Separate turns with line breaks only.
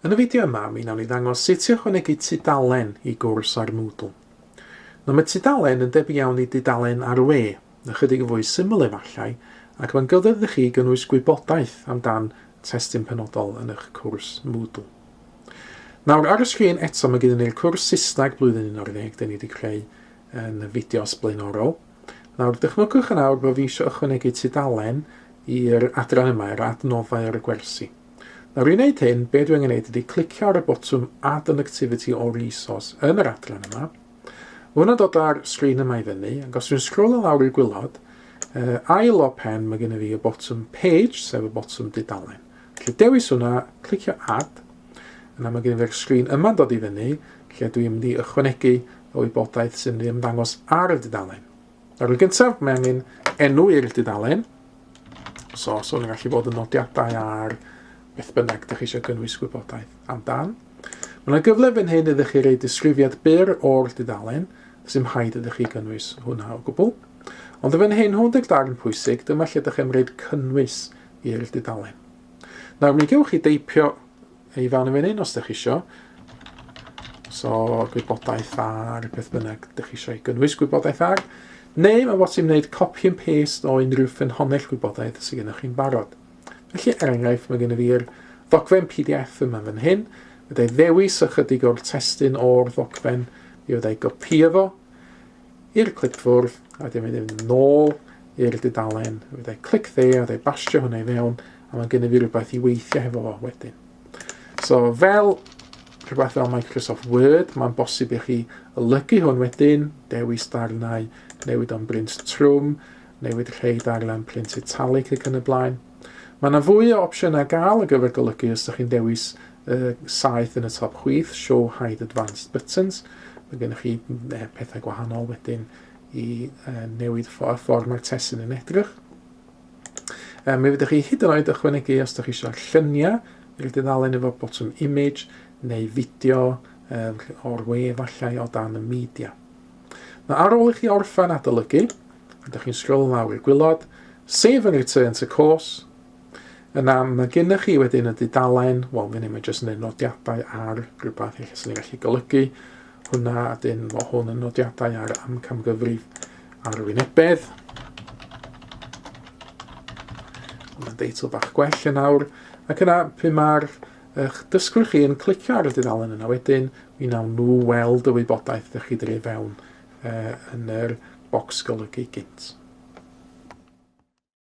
Yn y fideo yma, mi wnawn ni ddangos sut i ychwanegu tudalen i gwrs ar Moodle. Mae tudalen yn debyg iawn i dudalen ar we, ychydig yn fwy syml efallai, ac mae'n gyfleoedd i chi gynnwys gwybodaeth amdan testyn penodol yn eich cwrs Moodle. Nawr, ar y sgrin eto mae gyda ni'r cwrs Saesneg blwyddyn 2011 da ni wedi creu yn y fideos blaenorol. Nawr, dychmygwch yn awr bod fi eisiau ychwanegu tudalen i'r adran yma, i'r adnoddau ar y gwersi. Nawr, i wneud hyn, be dwi'n gwneud ydy clicio ar y botwm Add an Activity or Resource yn yr adran yma. Hwna'n dod ar sgrin yma i fyny, ac os dwi'n sgrolo lawr i'r gwylod, ail o pen mae gennym fi y botwm Page, sef y botwm dudalen. Felly dewis hwnna, clicio Add, yna mae gennym fi'r sgrin yma'n dod i fyny, lle dwi'n mynd i ychwanegu o wybodaeth sy'n mynd i ymddangos ar y dudalen. Nawr, yn gyntaf, mae angen enw i'r dudalen. So hwnna'n gallu bod yn nodiadau ar beth bynnag ydych chi eisiau gynnwys gwybodaeth amdan. Mae yna gyfle fan hyn idych chi roi disgrifiad byr o'r dudalen, sy'n rhaid idych chi gynnwys hwnna o gwbl. Ond fan hyn, hwn yw'r darn pwysig, dyma lle ydych chi'n rhaid cynnwys i'r dudalen. Nawr, mi gewch chi deipio i fewn yn fan hyn os ydych chi eisiau. So, gwybodaeth ar beth bynnag ydych chi eisiau gynnwys gwybodaeth ar. Neu, mae bosib wneud copy and paste o unrhyw ffynhonnell gwybodaeth sydd gennych chi'n barod. Felly, er enghraifft, mae gennym fi'r ddogfen PDF yma fan hyn. Fydai ddewis ychydig o'r testyn o'r ddogfen i fydai gopio fo i'r clipfwrdd, a wedyn mynd nôl i'r dudalen. Fydai clic there, a fydai bastio hwnna i fewn, a mae gennym fi rhywbeth i weithio hefo fo wedyn. So, rhywbeth fel Microsoft Word, mae'n bosib i chi olygu hwn wedyn, dewis darnau, newid o'n brint trwm, newid rhai darlan print italic ac yn y blaen. Mae yna fwy o opsiynau gael ar gyfer golygu os ydych chi'n dewis saeth yn y top chwith, Show Hide Advanced Buttons. Mae gennych chi pethau gwahanol wedyn i newid ffordd mae'r testyn yn edrych. Mi fyddwch chi hyd yn oed ychwanegu os ydych chi eisiau lluniau i'r dudalen efo botwm image neu fideo o'r we efallai o dan y media. Ar ôl i chi orffen adolygu, ydych chi'n sgrol lawr i'r gwylod, Save and Return to Course. Yna mae gennych chi wedyn y dudalen, wel, fe ni mae jyst yn ei nodiadau ar rhywbeth eich sy'n gallu golygu. Hwna, a dyn, o hwn yn nodiadau ar amcamgyfrif arwynebedd. Hwna'n deitl bach gwell yn awr. Ac yna, pe mae'r dysgwr chi yn clicio ar y dudalen yna wedyn, mi wnawn nhw weld y wybodaeth ydych chi dref fewn yn yr bocs golygu gynt.